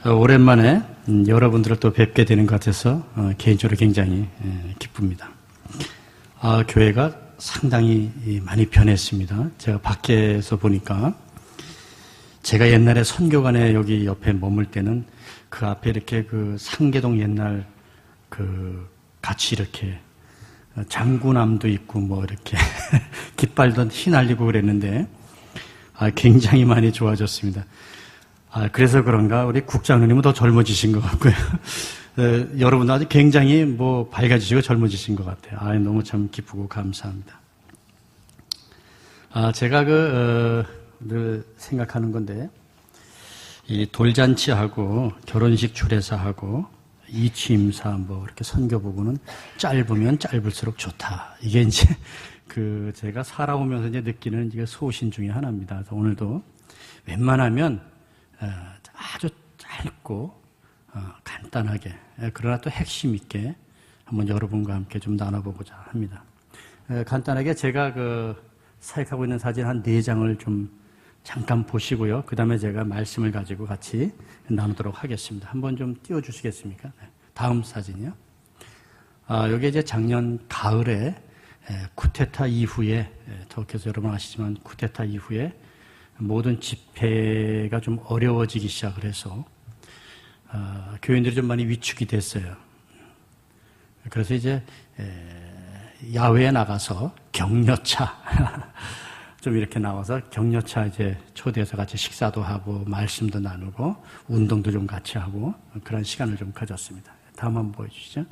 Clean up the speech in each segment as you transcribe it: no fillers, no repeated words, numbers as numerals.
오랜만에 여러분들을 또 뵙게 되는 것 같아서 개인적으로 굉장히 기쁩니다. 교회가 상당히 많이 변했습니다. 제가 밖에서 보니까 제가 옛날에 선교관에 여기 옆에 머물 때는 그 앞에 이렇게 그 상계동 옛날 그 같이 이렇게 장구남도 있고 뭐 이렇게 깃발도 휘날리고 그랬는데 굉장히 많이 좋아졌습니다. 그래서 그런가 우리 국장님은 더 젊어지신 것 같고요. 여러분도 아주 굉장히 뭐 밝아지시고 젊어지신 것 같아요. 너무 참 기쁘고 감사합니다. 제가 늘 생각하는 건데 이 돌잔치하고 결혼식 주례사하고 이취임사 뭐 이렇게 선교부고는 짧으면 짧을수록 좋다. 이게 이제 제가 살아오면서 이제 느끼는 이게 소신 중에 하나입니다. 그래서 오늘도 웬만하면 아주 짧고 간단하게 그러나 또 핵심 있게 한번 여러분과 함께 좀 나눠보고자 합니다. 간단하게 제가 사역하고 있는 사진 한 4장을 좀 잠깐 보시고요. 그 다음에 제가 말씀을 가지고 같이 나누도록 하겠습니다. 한번 좀 띄워주시겠습니까? 다음 사진이요. 여기 이제 작년 가을에 쿠데타 이후에 터키에서 여러분 아시지만 쿠데타 이후에 모든 집회가 좀 어려워지기 시작을 해서 교인들이 좀 많이 위축이 됐어요. 그래서 이제 야외에 나가서 격려차 좀 이렇게 나와서 격려차 이제 초대해서 같이 식사도 하고 말씀도 나누고 운동도 좀 같이 하고 그런 시간을 좀 가졌습니다. 다음 한번 보여주시죠.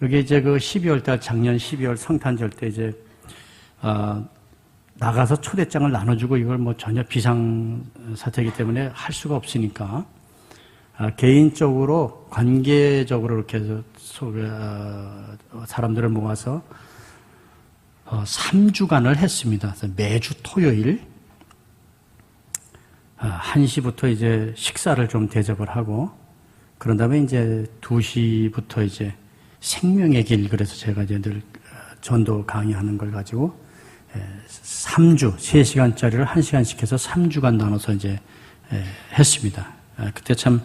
여기 이제 12월 달 작년 12월 성탄절 때 이제 나가서 초대장을 나눠주고 이걸 뭐 전혀 비상사태이기 때문에 할 수가 없으니까 개인적으로 관계적으로 이렇게 해서 사람들을 모아서 3주간을 했습니다. 그래서 매주 토요일 1시부터 이제 식사를 좀 대접을 하고 그런 다음에 이제 2시부터 이제 생명의 길 그래서 제가 이제 늘 전도 강의하는 걸 가지고 3주, 3시간짜리를 1시간씩 해서 3주간 나눠서 이제 했습니다. 그때 참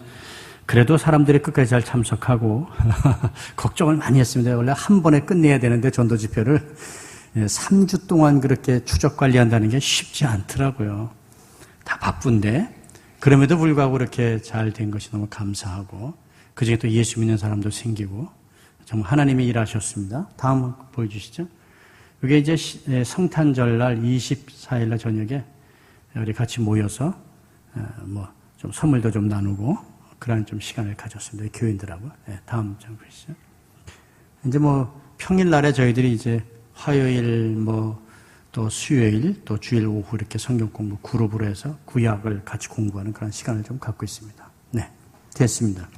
그래도 사람들이 끝까지 잘 참석하고 걱정을 많이 했습니다. 원래 한 번에 끝내야 되는데 전도 집회를 3주 동안 그렇게 추적 관리한다는 게 쉽지 않더라고요. 다 바쁜데 그럼에도 불구하고 그렇게 잘 된 것이 너무 감사하고 그중에 또 예수 믿는 사람도 생기고 정말 하나님이 일하셨습니다. 다음 보여주시죠. 이게 이제 성탄절날 24일날 저녁에 우리 같이 모여서 뭐 좀 선물도 좀 나누고 그런 좀 시간을 가졌습니다. 교인들하고. 다음 장 보시죠. 이제 뭐 평일날에 저희들이 이제 화요일 뭐 또 수요일 또 주일 오후 이렇게 성경 공부 그룹으로 해서 구약을 같이 공부하는 그런 시간을 좀 갖고 있습니다. 네, 됐습니다.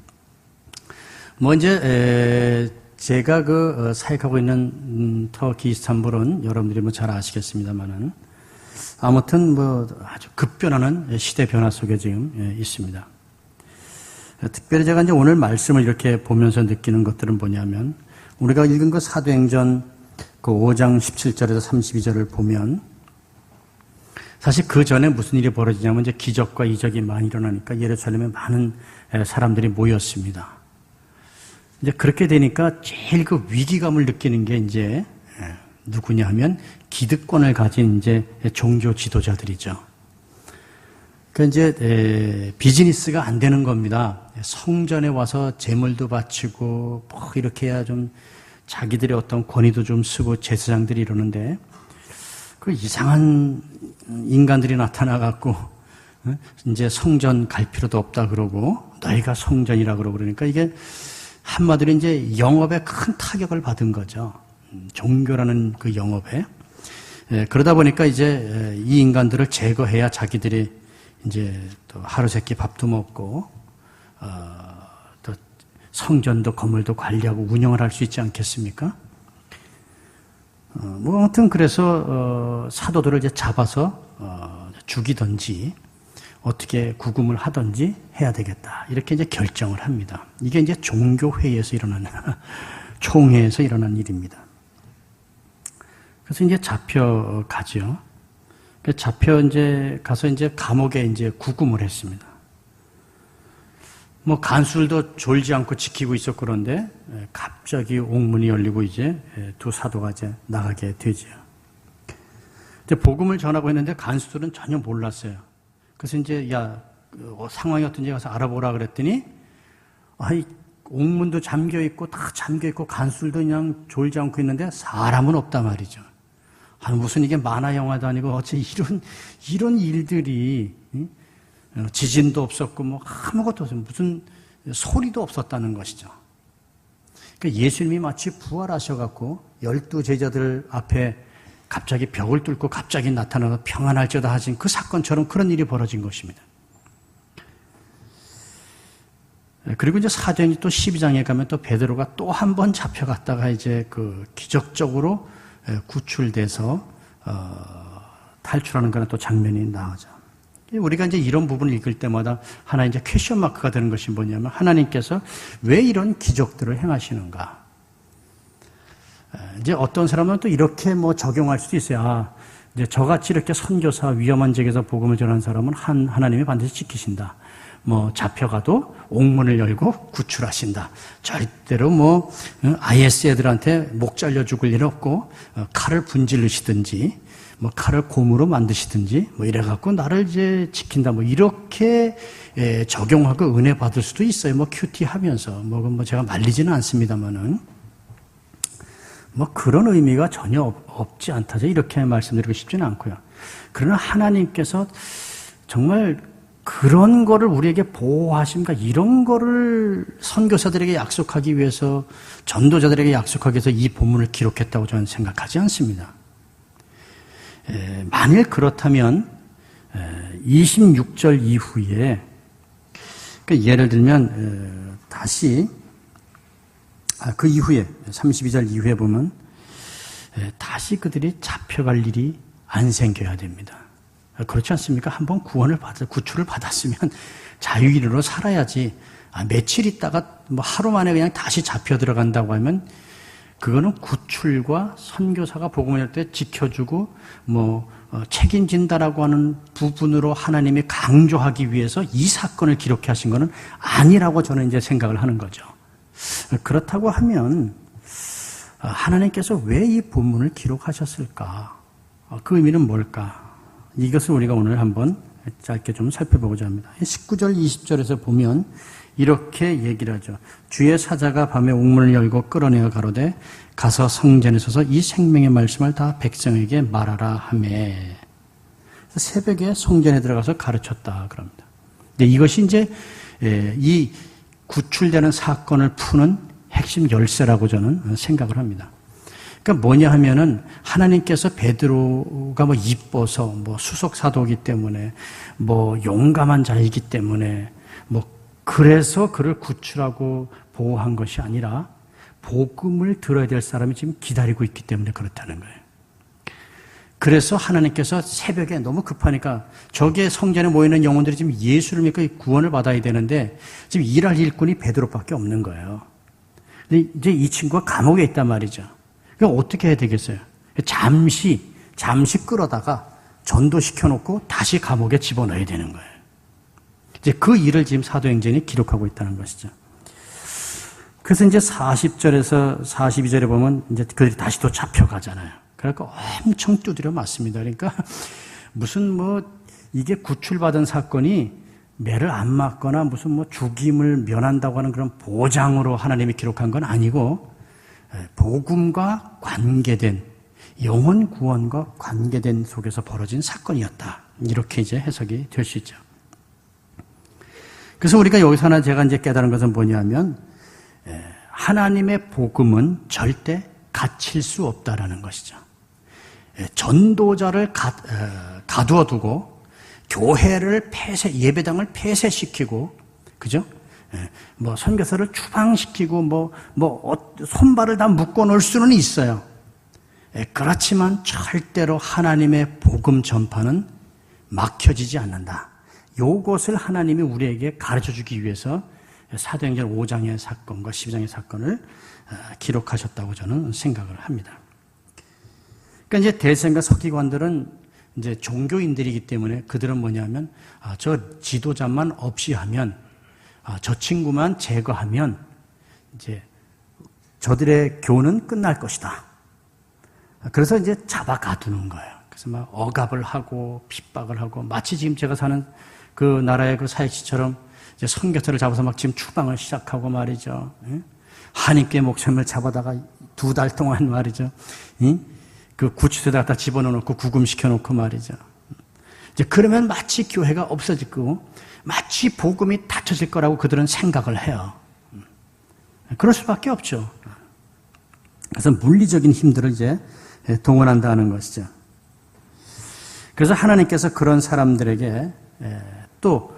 뭐 이제 제가 사역하고 있는 터키 이스탄불은 여러분들이 뭐 잘 아시겠습니다만은 아무튼 뭐 아주 급변하는 시대 변화 속에 지금 있습니다. 특별히 제가 이제 오늘 말씀을 이렇게 보면서 느끼는 것들은 뭐냐면 우리가 읽은 사도행전 5장 17절에서 32절을 보면 사실 그 전에 무슨 일이 벌어지냐면 이제 기적과 이적이 많이 일어나니까 예루살렘에 많은 사람들이 모였습니다. 이제 그렇게 되니까 제일 위기감을 느끼는 게 이제 누구냐 하면 기득권을 가진 이제 종교 지도자들이죠. 그 이제 비즈니스가 안 되는 겁니다. 성전에 와서 제물도 바치고 뭐 이렇게 해야 좀 자기들의 어떤 권위도 좀 쓰고 제사장들이 이러는데 그 이상한 인간들이 나타나갖고 이제 성전 갈 필요도 없다 그러고 너희가 성전이라 그러고 그러니까 이게 한마디로 이제 영업에 큰 타격을 받은 거죠. 종교라는 그 영업에. 그러다 보니까 이제 이 인간들을 제거해야 자기들이 이제 또 하루 세끼 밥도 먹고 또 성전도 건물도 관리하고 운영을 할 수 있지 않겠습니까? 뭐 아무튼 그래서 사도들을 이제 잡아서 죽이든지 어떻게 구금을 하든지 해야 되겠다. 이렇게 이제 결정을 합니다. 이게 이제 종교회의에서 일어나는, 총회에서 일어난 일입니다. 그래서 이제 잡혀가죠. 잡혀 이제 가서 이제 감옥에 이제 구금을 했습니다. 뭐 간수들도 졸지 않고 지키고 있었고 그런데 갑자기 옥문이 열리고 이제 두 사도가 이제 나가게 되죠. 이제 복음을 전하고 있는데 간수들은 전혀 몰랐어요. 그래서 이제 상황이 어떤지 가서 알아보라 그랬더니 옥문도 잠겨 있고 다 잠겨 있고 간수들도 그냥 졸지 않고 있는데 사람은 없단 말이죠. 무슨 이게 만화 영화도 아니고 어째 이런 일들이 지진도 없었고 뭐 아무것도 없었고 무슨 소리도 없었다는 것이죠. 그러니까 예수님이 마치 부활하셔갖고 12 제자들 앞에 갑자기 벽을 뚫고 갑자기 나타나서 평안할지어다 하신 그 사건처럼 그런 일이 벌어진 것입니다. 그리고 이제 사도행전 또 12장에 가면 또 베드로가 또 한 번 잡혀갔다가 이제 그 기적적으로 구출돼서 탈출하는 그런 또 장면이 나오죠. 우리가 이제 이런 부분을 읽을 때마다 하나 이제 퀘션 마크가 되는 것이 뭐냐면 하나님께서 왜 이런 기적들을 행하시는가? 이제 어떤 사람은 또 이렇게 뭐 적용할 수도 있어요. 이제 저같이 이렇게 선교사 위험한 지역에서 복음을 전하는 사람은 하나님이 반드시 지키신다. 뭐 잡혀가도 옥문을 열고 구출하신다. 절대로 뭐 IS 애들한테 목 잘려 죽을 일 없고 칼을 분질르시든지 뭐 칼을 곰으로 만드시든지 뭐 이래갖고 나를 이제 지킨다. 뭐 이렇게 적용하고 은혜 받을 수도 있어요. 뭐 큐티하면서 뭐 제가 말리지는 않습니다만은 뭐 그런 의미가 전혀 없지 않다. 이렇게 말씀드리고 싶지는 않고요. 그러나 하나님께서 정말 그런 거를 우리에게 보호하십니까? 이런 거를 선교사들에게 약속하기 위해서, 전도자들에게 약속하기 위해서 이 본문을 기록했다고 저는 생각하지 않습니다. 만일 그렇다면 26절 이후에 그러니까 예를 들면 다시 그 이후에 32절 이후에 보면 다시 그들이 잡혀갈 일이 안 생겨야 됩니다. 그렇지 않습니까? 한번 구출을 받았으면 자유인으로 살아야지. 며칠 있다가 뭐 하루 만에 그냥 다시 잡혀 들어간다고 하면 그거는 구출과 선교사가 복음을 할 때 지켜주고 책임진다라고 하는 부분으로 하나님이 강조하기 위해서 이 사건을 기록해 하신 거는 아니라고 저는 이제 생각을 하는 거죠. 그렇다고 하면 하나님께서 왜 이 본문을 기록하셨을까? 그 의미는 뭘까? 이것을 우리가 오늘 한번 짧게 좀 살펴보고자 합니다. 19절, 20절에서 보면 이렇게 얘기를 하죠. 주의 사자가 밤에 옥문을 열고 끌어내어 가로되 가서 성전에 서서 이 생명의 말씀을 다 백성에게 말하라 하매. 새벽에 성전에 들어가서 가르쳤다 그럽니다. 근데 이것이 이제 이 구출되는 사건을 푸는 핵심 열쇠라고 저는 생각을 합니다. 그러니까 뭐냐 하면은 하나님께서 베드로가 이뻐서 수석 사도이기 때문에 용감한 자이기 때문에 그래서 그를 구출하고 보호한 것이 아니라 복음을 들어야 될 사람이 지금 기다리고 있기 때문에 그렇다는 거예요. 그래서 하나님께서 새벽에 너무 급하니까 저게 성전에 모이는 영혼들이 지금 예수를 믿고 구원을 받아야 되는데 지금 일할 일꾼이 베드로밖에 없는 거예요. 근데 이제 이 친구가 감옥에 있단 말이죠. 그럼 어떻게 해야 되겠어요? 잠시 끌어다가 전도시켜놓고 다시 감옥에 집어넣어야 되는 거예요. 이제 그 일을 지금 사도행전이 기록하고 있다는 것이죠. 그래서 이제 40절에서 42절에 보면 이제 그들이 다시 또 잡혀가잖아요. 그러니까 엄청 두드려 맞습니다. 그러니까 무슨 이게 구출받은 사건이 매를 안 맞거나 무슨 죽임을 면한다고 하는 그런 보장으로 하나님이 기록한 건 아니고 복음과 관계된 영혼 구원과 관계된 속에서 벌어진 사건이었다. 이렇게 이제 해석이 될 수 있죠. 그래서 우리가 여기서 하나 제가 이제 깨달은 것은 뭐냐면 하나님의 복음은 절대 갇힐 수 없다라는 것이죠. 전도자를 가두어 두고 교회를 예배당을 폐쇄시키고, 그죠? 선교사를 추방시키고, 손발을 다 묶어 놓을 수는 있어요. 그렇지만 절대로 하나님의 복음 전파는 막혀지지 않는다. 요것을 하나님이 우리에게 가르쳐 주기 위해서 사도행전 5장의 사건과 12장의 사건을 기록하셨다고 저는 생각을 합니다. 그러니까 이제 대생과 서기관들은 이제 종교인들이기 때문에 그들은 뭐냐면 저 지도자만 없이 하면 저 친구만 제거하면 이제 저들의 교훈은 끝날 것이다. 그래서 이제 잡아 가두는 거예요. 그래서 막 억압을 하고 핍박을 하고 마치 지금 제가 사는 그 나라의 그 사역시처럼 이제 선교사를 잡아서 막 지금 추방을 시작하고 말이죠. 한인교회 목사님을 잡아다가 2달 동안 말이죠. 그 구치소에다 갖다 집어넣고 구금시켜놓고 말이죠. 이제 그러면 마치 교회가 없어질 거고 마치 복음이 닫혀질 거라고 그들은 생각을 해요. 그럴 수밖에 없죠. 그래서 물리적인 힘들을 이제 동원한다는 것이죠. 그래서 하나님께서 그런 사람들에게 또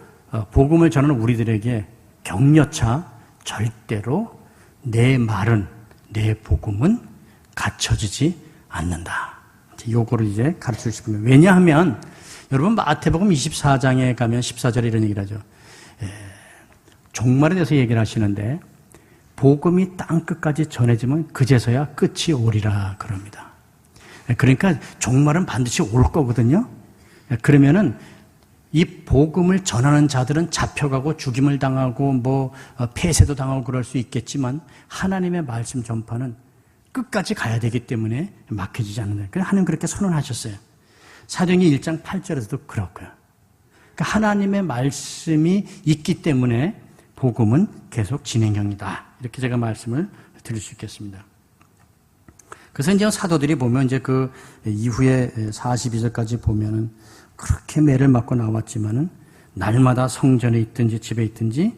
복음을 전하는 우리들에게 격려차 절대로 내 말은 내 복음은 갖춰지지 않는다. 요거를 이제 가르쳐 주시면 왜냐하면 여러분 마태복음 24장에 가면 14절에 이런 얘기를 하죠. 종말에 대해서 얘기를 하시는데 복음이 땅끝까지 전해지면 그제서야 끝이 오리라 그럽니다. 그러니까 종말은 반드시 올 거거든요. 그러면은 이 복음을 전하는 자들은 잡혀가고 죽임을 당하고 뭐 폐쇄도 당하고 그럴 수 있겠지만 하나님의 말씀 전파는 끝까지 가야 되기 때문에 막혀지지 않는다. 그래서 하나님 그렇게 선언하셨어요. 사도행전 1장 8절에서도 그렇고요. 그러니까 하나님의 말씀이 있기 때문에 복음은 계속 진행형이다. 이렇게 제가 말씀을 드릴 수 있겠습니다. 그래서 이제 사도들이 보면 이제 그 이후에 42절까지 보면은 그렇게 매를 맞고 나왔지만은 날마다 성전에 있든지 집에 있든지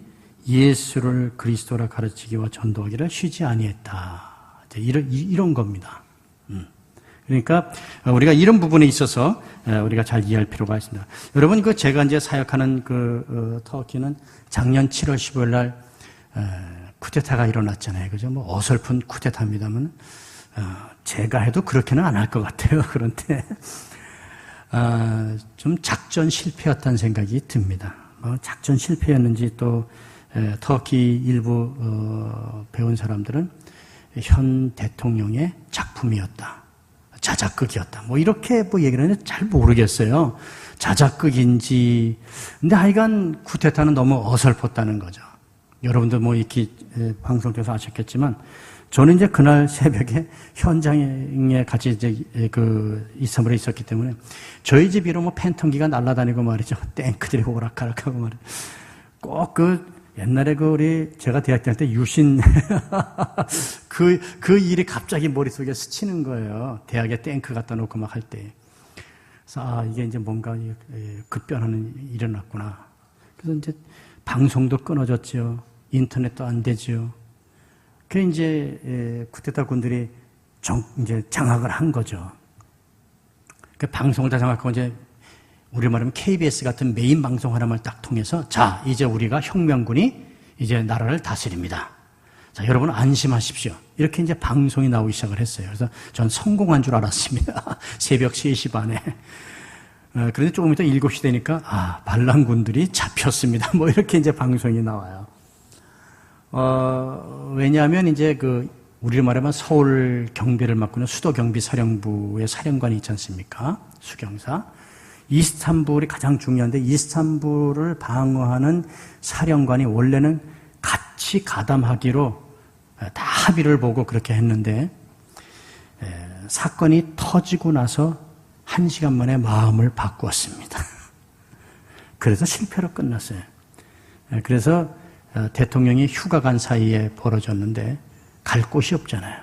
예수를 그리스도라 가르치기와 전도하기를 쉬지 아니했다. 이런 겁니다. 그러니까 우리가 이런 부분에 있어서 우리가 잘 이해할 필요가 있습니다. 여러분 그 제가 이제 사역하는 그 터키는 작년 7월 15일 날 쿠데타가 일어났잖아요. 그죠? 뭐 어설픈 쿠데타입니다만 제가 해도 그렇게는 안 할 것 같아요. 그런데 좀 작전 실패였다는 생각이 듭니다. 작전 실패였는지 또 터키 일부 배운 사람들은 현 대통령의 작품이었다. 자작극이었다. 뭐 이렇게 뭐 얘기를 하는데 잘 모르겠어요. 자작극인지. 근데 하여간 쿠데타는 너무 어설펐다는 거죠. 여러분도 뭐 이렇게 방송 통해서 아셨겠지만 저는 이제 그날 새벽에 현장에 같이 이제 이스탄불에 있었기 때문에 저희 집 위로 뭐 팬텀기가 날아다니고 말이죠. 탱크들이 오락가락하고 말이죠. 꼭 옛날에 우리 제가 대학 다닐 때 유신 그 일이 갑자기 머릿속에 스치는 거예요. 대학에 탱크 갖다 놓고 막 할 때. 그래서 이게 이제 뭔가 급변하는 일이 일어났구나. 그래서 이제 방송도 끊어졌죠. 인터넷도 안 되죠. 그 이제 쿠데타 군들이 이제 장악을 한 거죠. 그 방송을 다 장악하고 이제 우리 말하면 KBS 같은 메인 방송 하나만 딱 통해서 자 이제 우리가 혁명군이 이제 나라를 다스립니다. 자 여러분 안심하십시오. 이렇게 이제 방송이 나오기 시작을 했어요. 그래서 전 성공한 줄 알았습니다. 새벽 3시 반에. 그런데 조금 이따 7시 되니까 반란군들이 잡혔습니다. 뭐 이렇게 이제 방송이 나와요. 왜냐하면 이제 우리를 말하면 서울 경비를 맡고 있는 수도경비사령부의 사령관이 있지 않습니까? 수경사. 이스탄불이 가장 중요한데 이스탄불을 방어하는 사령관이 원래는 같이 가담하기로 다 합의를 보고 그렇게 했는데 사건이 터지고 나서 1시간 만에 마음을 바꾸었습니다. 그래서 실패로 끝났어요. 그래서 대통령이 휴가 간 사이에 벌어졌는데 갈 곳이 없잖아요.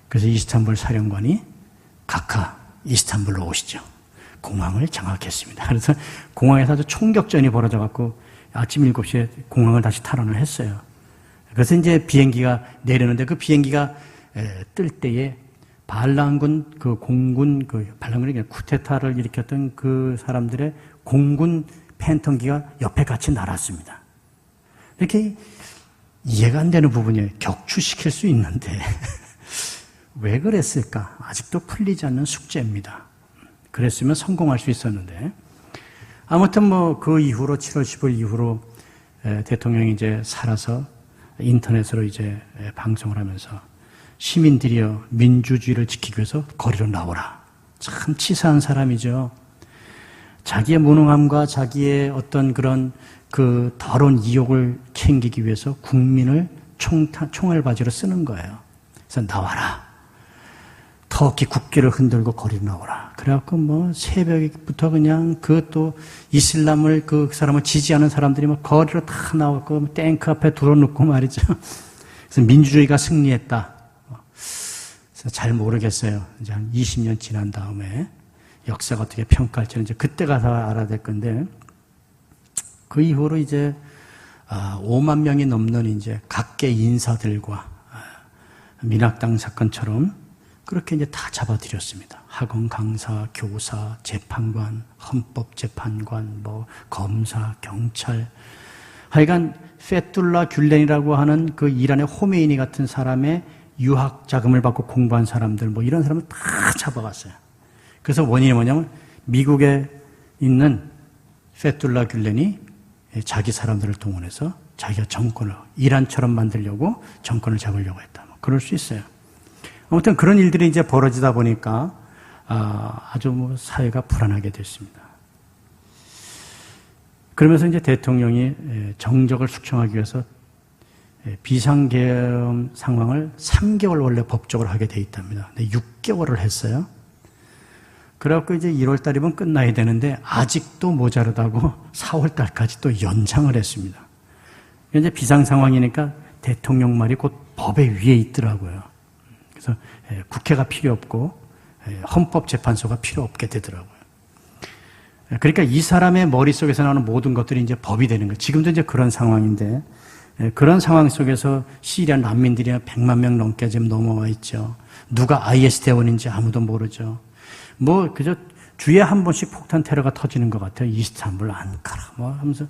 그래서 이스탄불 사령관이 각하 이스탄불로 오시죠. 공항을 장악했습니다. 그래서 공항에서 아주 총격전이 벌어져갖고 아침 7시에 공항을 다시 탈환을 했어요. 그래서 이제 비행기가 내리는데 그 비행기가 뜰 때에 반란군 공군 반란군이 쿠데타를 일으켰던 그 사람들의 공군 팬텀기가 옆에 같이 날았습니다. 이렇게 이해가 안 되는 부분이에요. 격추시킬 수 있는데 왜 그랬을까? 아직도 풀리지 않는 숙제입니다. 그랬으면 성공할 수 있었는데 아무튼 뭐 그 이후로 7월 15일 이후로 대통령이 이제 살아서 인터넷으로 이제 방송을 하면서 시민들이여 민주주의를 지키기 위해서 거리로 나오라. 참 치사한 사람이죠. 자기의 무능함과 자기의 어떤 그런 그 더러운 이욕을 챙기기 위해서 국민을 총알바지로 쓰는 거예요. 그래서 나와라. 터키 국기를 흔들고 거리로 나오라. 그래갖고 뭐 새벽부터 그냥 그것도 이슬람을 그 사람을 지지하는 사람들이 막 거리로 다 나왔고 탱크 앞에 둘러놓고 말이죠. 그래서 민주주의가 승리했다. 그래서 잘 모르겠어요. 이제 한 20년 지난 다음에 역사가 어떻게 평가할지는 이제 그때 가서 알아야 될 건데 그 이후로 이제 5만 명이 넘는 이제 각계 인사들과 민학당 사건처럼 그렇게 이제 다 잡아들였습니다. 학원 강사, 교사, 재판관, 헌법재판관, 뭐 검사, 경찰. 하여간 페툴라 귤렌이라고 하는 그 이란의 호메이니 같은 사람의 유학 자금을 받고 공부한 사람들, 뭐 이런 사람을 다 잡아갔어요. 그래서 원인이 뭐냐면 미국에 있는 페툴라 귤렌이 자기 사람들을 동원해서 자기가 정권을 이란처럼 만들려고 정권을 잡으려고 했다. 뭐 그럴 수 있어요. 아무튼 그런 일들이 이제 벌어지다 보니까 아주 뭐 사회가 불안하게 됐습니다. 그러면서 이제 대통령이 정적을 숙청하기 위해서 비상계엄 상황을 3개월 원래 법적으로 하게 돼 있답니다. 근데 6개월을 했어요. 그래갖고 이제 1월 달이면 끝나야 되는데 아직도 모자르다고 4월 달까지 또 연장을 했습니다. 이제 비상 상황이니까 대통령 말이 곧 법의 위에 있더라고요. 그래서 국회가 필요 없고 헌법재판소가 필요 없게 되더라고요. 그러니까 이 사람의 머릿속에서 나오는 모든 것들이 이제 법이 되는 거예요. 지금도 이제 그런 상황인데 그런 상황 속에서 시리아 난민들이 100만 명 넘게 지금 넘어와 있죠. 누가 IS 대원인지 아무도 모르죠. 뭐 그저 주에 한 번씩 폭탄 테러가 터지는 것 같아요. 이스탄불, 안카라 뭐 하면서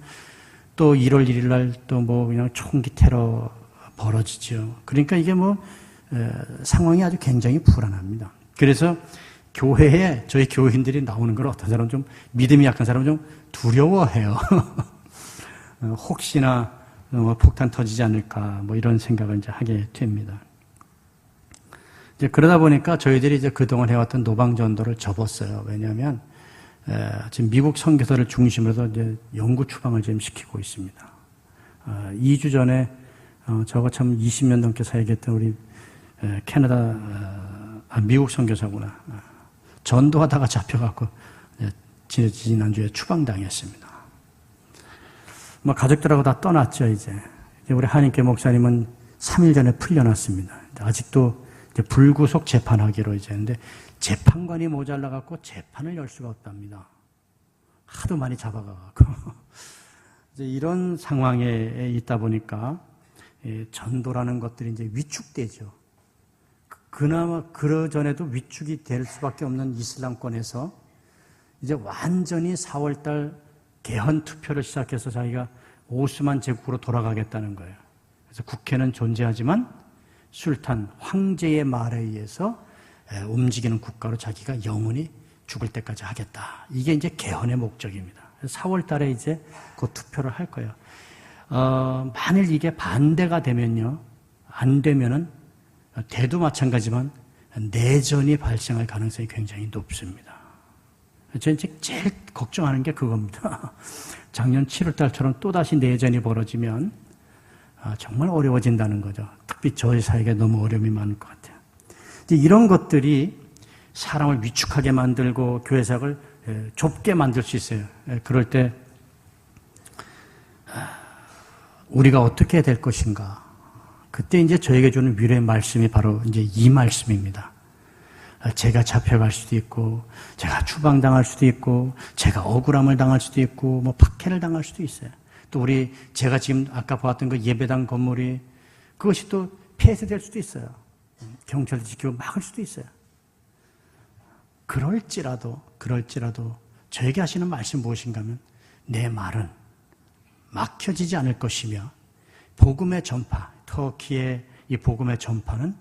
또 1월 1일 날 또 뭐 그냥 총기 테러 벌어지죠. 그러니까 이게 뭐 상황이 아주 굉장히 불안합니다. 그래서 교회에 저희 교인들이 나오는 걸 어떤 사람은 좀 믿음이 약한 사람은 좀 두려워해요. 혹시나 폭탄 터지지 않을까 뭐 이런 생각을 이제 하게 됩니다. 이제 그러다 보니까 저희들이 이제 그동안 해왔던 노방전도를 접었어요. 왜냐하면 지금 미국 선교사를 중심으로 해서 이제 영구 추방을 지금 시키고 있습니다. 2주 전에 저거 참 20년 넘게 사역했던 우리 캐나다 미국 선교사구나. 전도하다가 잡혀갖고 지난주에 추방당했습니다. 뭐 가족들하고 다 떠났죠. 이제 우리 한인교 목사님은 3일 전에 풀려났습니다. 아직도 이제 불구속 재판하기로 이제 했는데 재판관이 모자라갖고 재판을 열 수가 없답니다. 하도 많이 잡아가갖고 이제 이런 상황에 있다 보니까 전도라는 것들이 이제 위축되죠. 그나마 그러전에도 위축이 될 수밖에 없는 이슬람권에서 이제 완전히 4월달 개헌 투표를 시작해서 자기가 오스만 제국으로 돌아가겠다는 거예요. 그래서 국회는 존재하지만 술탄 황제의 말에 의해서 움직이는 국가로 자기가 영원히 죽을 때까지 하겠다. 이게 이제 개헌의 목적입니다. 4월달에 이제 그 투표를 할 거예요. 만일 이게 반대가 되면요, 안 되면은 대도 마찬가지지만 내전이 발생할 가능성이 굉장히 높습니다. 저는 제일 걱정하는 게 그겁니다. 작년 7월 달처럼 또다시 내전이 벌어지면 정말 어려워진다는 거죠. 특히 저희 사회가 너무 어려움이 많을 것 같아요. 이제 이런 것들이 사람을 위축하게 만들고 교회사역을 좁게 만들 수 있어요. 그럴 때 우리가 어떻게 해야 될 것인가? 그때 이제 저에게 주는 위로의 말씀이 바로 이제 이 말씀입니다. 제가 잡혀갈 수도 있고, 제가 추방당할 수도 있고, 제가 억울함을 당할 수도 있고, 뭐 박해를 당할 수도 있어요. 또 제가 지금 아까 보았던 그 예배당 건물이 그것이 또 폐쇄될 수도 있어요. 경찰이 지키고 막을 수도 있어요. 그럴지라도 저에게 하시는 말씀 무엇인가 하면 내 말은 막혀지지 않을 것이며 복음의 전파, 터키의 이 복음의 전파는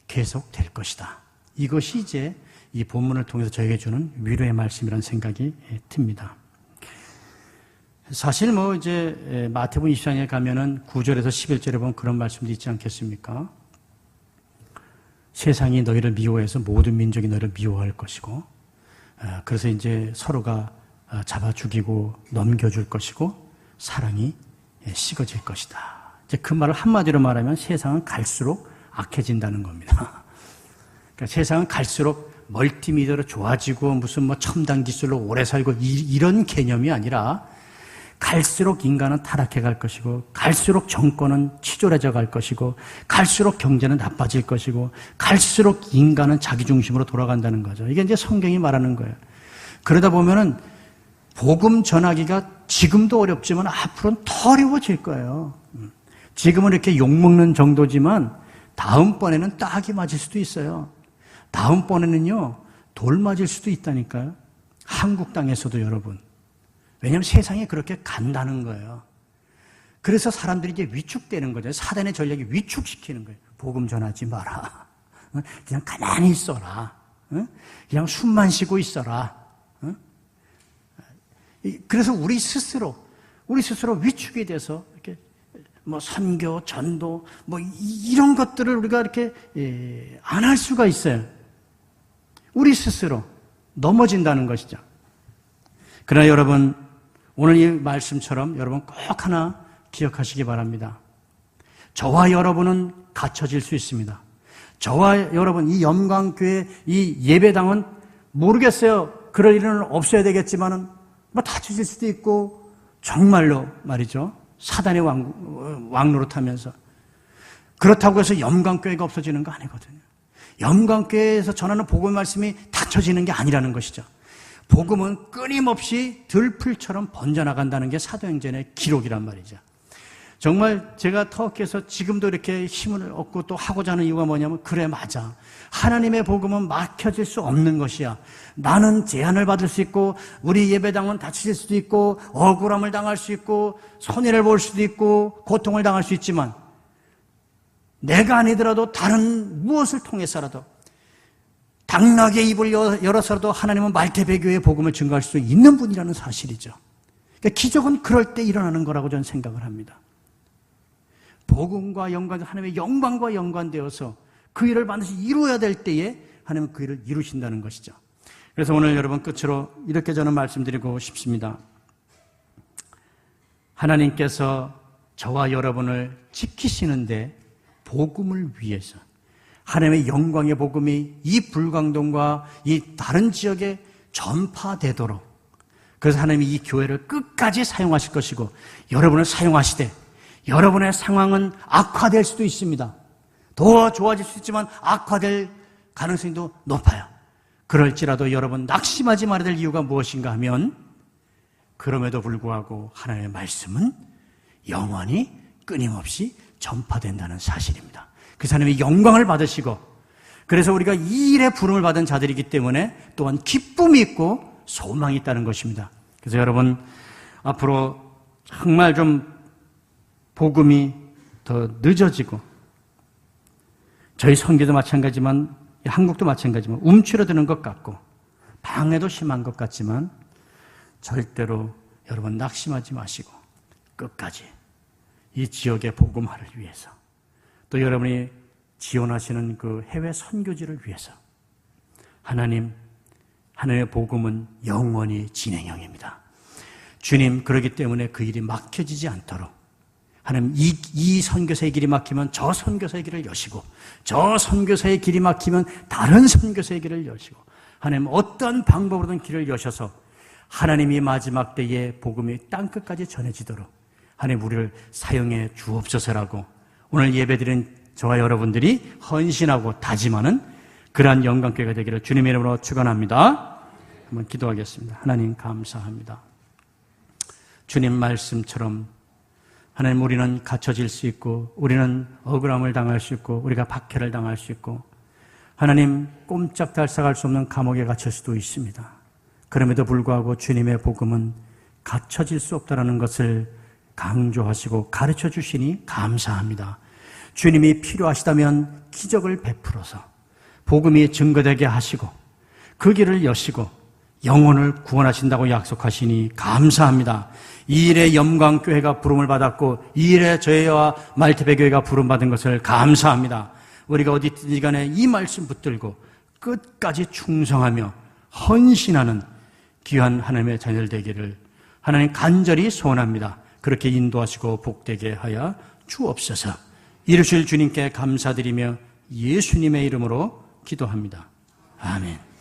계속될 것이다. 이것이 이제 이 본문을 통해서 저에게 주는 위로의 말씀이라는 생각이 듭니다. 사실 뭐 이제 마태복음 24장에 가면은 9절에서 11절에 보면 그런 말씀도 있지 않겠습니까? 세상이 너희를 미워해서 모든 민족이 너희를 미워할 것이고, 그래서 이제 서로가 잡아 죽이고 넘겨줄 것이고, 사랑이 식어질 것이다. 이제 그 말을 한마디로 말하면 세상은 갈수록 악해진다는 겁니다. 그러니까 세상은 갈수록 멀티미디어로 좋아지고 무슨 뭐 첨단 기술로 오래 살고 이런 개념이 아니라 갈수록 인간은 타락해 갈 것이고 갈수록 정권은 치졸해져 갈 것이고 갈수록 경제는 나빠질 것이고 갈수록 인간은 자기 중심으로 돌아간다는 거죠. 이게 이제 성경이 말하는 거예요. 그러다 보면은 복음 전하기가 지금도 어렵지만 앞으로는 더 어려워질 거예요. 지금은 이렇게 욕먹는 정도지만 다음번에는 딱이 맞을 수도 있어요. 다음번에는요, 돌 맞을 수도 있다니까요. 한국 땅에서도 여러분. 왜냐하면 세상이 그렇게 간다는 거예요. 그래서 사람들이 이제 위축되는 거죠. 사단의 전략이 위축시키는 거예요. 복음 전하지 마라. 그냥 가만히 있어라. 그냥 숨만 쉬고 있어라. 그래서 우리 스스로 위축이 돼서 이렇게 뭐 선교, 전도, 뭐 이런 것들을 우리가 이렇게 안 할 수가 있어요. 우리 스스로 넘어진다는 것이죠. 그러나 여러분, 오늘 이 말씀처럼 여러분 꼭 하나 기억하시기 바랍니다. 저와 여러분은 갇혀질 수 있습니다. 저와 여러분, 이 염광교회 이 예배당은 모르겠어요. 그럴 일은 없어야 되겠지만은 뭐 다쳐질 수도 있고 정말로 말이죠. 사단의 왕노릇하면서 그렇다고 해서 염광교회가 없어지는 거 아니거든요. 염광교회에서 전하는 복음의 말씀이 닫혀지는 게 아니라는 것이죠. 복음은 끊임없이 들풀처럼 번져나간다는 게 사도행전의 기록이란 말이죠. 정말 제가 터키에서 지금도 이렇게 힘을 얻고 또 하고자 하는 이유가 뭐냐면 그래 맞아. 하나님의 복음은 막혀질 수 없는 것이야. 나는 제한을 받을 수 있고 우리 예배당은 다칠 수도 있고 억울함을 당할 수 있고 손해를 볼 수도 있고 고통을 당할 수 있지만 내가 아니더라도 다른 무엇을 통해서라도 당나귀 입을 열어서라도 하나님은 말테베교의 복음을 증거할 수 있는 분이라는 사실이죠. 그러니까 기적은 그럴 때 일어나는 거라고 저는 생각을 합니다. 복음과 연관, 하나님의 영광과 연관되어서 그 일을 반드시 이루어야 될 때에 하나님은 그 일을 이루신다는 것이죠. 그래서 오늘 여러분 끝으로 이렇게 저는 말씀드리고 싶습니다. 하나님께서 저와 여러분을 지키시는데 복음을 위해서 하나님의 영광의 복음이 이 불광동과 이 다른 지역에 전파되도록 그래서 하나님이 이 교회를 끝까지 사용하실 것이고 여러분을 사용하시되 여러분의 상황은 악화될 수도 있습니다. 더 좋아질 수 있지만 악화될 가능성이 더 높아요. 그럴지라도 여러분 낙심하지 말아야 될 이유가 무엇인가 하면 그럼에도 불구하고 하나님의 말씀은 영원히 끊임없이 전파된다는 사실입니다. 그 하나님의 영광을 받으시고 그래서 우리가 이 일에 부름을 받은 자들이기 때문에 또한 기쁨이 있고 소망이 있다는 것입니다. 그래서 여러분 앞으로 정말 좀 복음이 더 늦어지고 저희 선교도 마찬가지지만 한국도 마찬가지지만 움츠러드는 것 같고 방해도 심한 것 같지만 절대로 여러분 낙심하지 마시고 끝까지 이 지역의 복음화를 위해서 또 여러분이 지원하시는 그 해외 선교지를 위해서 하나님의 복음은 영원히 진행형입니다. 주님 그렇기 때문에 그 일이 막혀지지 않도록 하나님 이 선교사의 길이 막히면 저 선교사의 길을 여시고 저 선교사의 길이 막히면 다른 선교사의 길을 여시고 하나님 어떤 방법으로든 길을 여셔서 하나님이 마지막 때에 복음이 땅끝까지 전해지도록 하나님 우리를 사용해 주옵소서라고 오늘 예배드린 저와 여러분들이 헌신하고 다짐하는 그러한 영광교회가 되기를 주님의 이름으로 축원합니다. 한번 기도하겠습니다. 하나님 감사합니다. 주님 말씀처럼 하나님 우리는 갇혀질 수 있고 우리는 억울함을 당할 수 있고 우리가 박해를 당할 수 있고 하나님 꼼짝달싹할 수 없는 감옥에 갇힐 수도 있습니다. 그럼에도 불구하고 주님의 복음은 갇혀질 수 없다는 것을 강조하시고 가르쳐 주시니 감사합니다. 주님이 필요하시다면 기적을 베풀어서 복음이 증거되게 하시고 그 길을 여시고 영혼을 구원하신다고 약속하시니 감사합니다. 이 일에 염광교회가 부름을 받았고 이 일에 저희와 말테베교회가 부름받은 것을 감사합니다. 우리가 어디든지 간에 이 말씀 붙들고 끝까지 충성하며 헌신하는 귀한 하나님의 자녀들 되기를 하나님 간절히 소원합니다. 그렇게 인도하시고 복되게 하여 주옵소서. 이루실 주님께 감사드리며 예수님의 이름으로 기도합니다. 아멘.